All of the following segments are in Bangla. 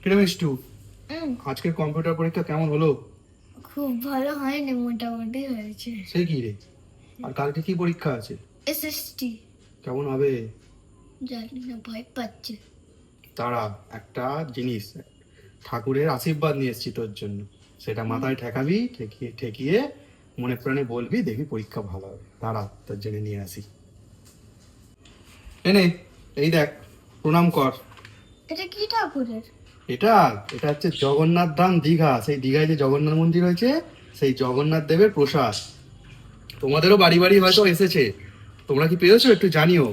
কিরে মিষ্টু, আজকের কম্পিউটার পরীক্ষা কেমন হলো? খুব ভালো হয়নি, মোটামুটি হয়েছে। সেই কি রে, আর কালকে কি পরীক্ষা আছে? এসএসটি। কেমন হবে? জানি না, ভয় পাচ্ছে। তারা একটা জিনিস, ঠাকুরের আশীর্বাদ নিয়ে এসেছি তোর জন্য, সেটা মাথায় ঠেকাবি, ঠেকিয়ে ঠেকিয়ে মনে প্রাণে বলবি, দেখবি পরীক্ষা ভালো হবে। তারা তোর জন্য নিয়ে আসি। এনে, এই দেখ, প্রণাম কর। এটা কি ঠাকুরের? এটা এটা হচ্ছে জগন্নাথ ধাম দীঘা। সেই দীঘায় যে জগন্নাথ মন্দির রয়েছে, সেই জগন্নাথ দেবের প্রসাদ। তোমাদেরও বাড়ি বাড়ি হয়তো এসেছে, তোমরা কি পেয়েছো একটু জানিও।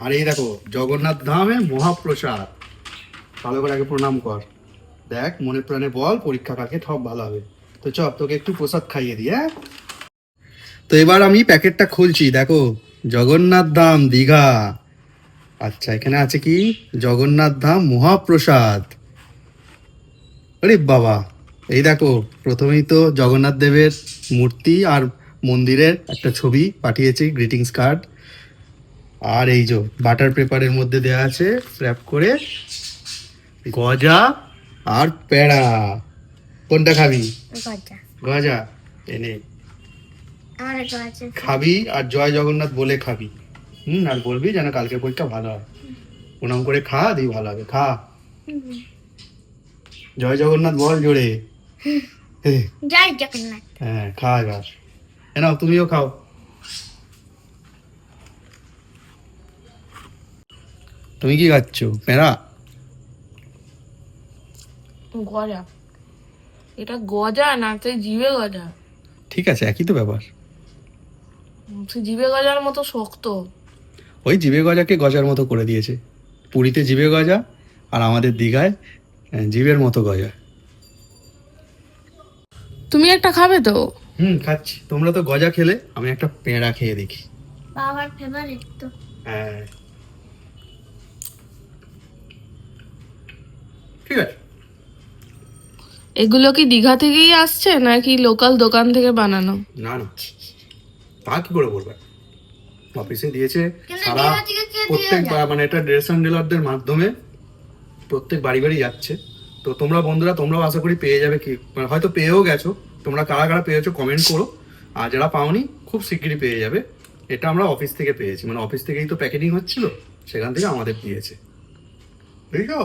আর এই দেখো জগন্নাথ ধামে মহাপ্রসাদ। ভালো করে আগে প্রণাম কর, দেখ মনে প্রাণে বল, পরীক্ষা কালকে সব ভালো হবে। তো চল তোকে একটু প্রসাদ খাইয়ে দিই। হ্যাঁ, তো এবার আমি প্যাকেটটা খুলছি, দেখো জগন্নাথ ধাম দীঘা। আচ্ছা, এখানে আছে কি, জগন্নাথ ধাম মহাপ্রসাদ। আরে বাবা, এই দেখো প্রথমেই তো জগন্নাথ দেবের মূর্তি আর মন্দিরের একটা ছবি পাঠিয়েছি, গ্রিটিংস কার্ড। আর এই যে বাটার পেপারের মধ্যে দেওয়া আছে র্যাপ করে গজা আর প্যাড়া। কোনটা খাবি? গজা। গজা এনে আমার গজা খাবি, আর জয় জগন্নাথ বলে খাবি। আর বলবি যেন কালকে পরীক্ষা ভালো হয়। প্রণাম করে খা, দিই ভালো হবে। খা, জয় জগন্নাথ বল জোরে। জয় জগন্নাথ। হ্যাঁ, খা এবার। নাও তুমিও খাও। তুমি কি খাচ্ছ? প্যাঁড়া? গজা। এটা গজা না, সেই জিভে গজা। ঠিক আছে, একই তো ব্যাপার। সে জিভে গজার মতো শক্ত। ওই জিভে গজাকে গজার মতো করে দিয়েছে। পুরীতে জিভে গজা, আর আমাদের দীঘায় জিভের মতো গজা। তুমি একটা খাবে তো? খাচ্ছি। তোমরা তো গজা খেলে, আমি একটা পেঁড়া খেয়ে দেখি। বাবার ফেভারিট তো। হ্যাঁ, ঠিক আছে। এগুলো কি দীঘা থেকেই আসছে নাকি লোকাল দোকান থেকে বানানো? না না, তা কি করে বলবে, অফিসে দিয়েছে। কিন্তু সারা দীঘা থেকে কে দিয়ে প্রত্যেক যায়? মানে এটা রেশন ডিলারদের মাধ্যমে প্রত্যেক বাড়ি বাড়ি যাচ্ছে। তো তোমরা বন্ধুরা, তোমরাও আশা করি পেয়ে যাবে, কি মানে হয়তো পেয়েও গেছো। তোমরা কারা কারা পেয়েছো কমেন্ট করো, আর যারা পাওনি খুব শিগগিরই পেয়ে যাবে। এটা আমরা অফিস থেকে পেয়েছি, মানে অফিস থেকেই তো প্যাকেটিং হচ্ছিল, সেখান থেকে আমাদের দিয়েছে, বুঝছো?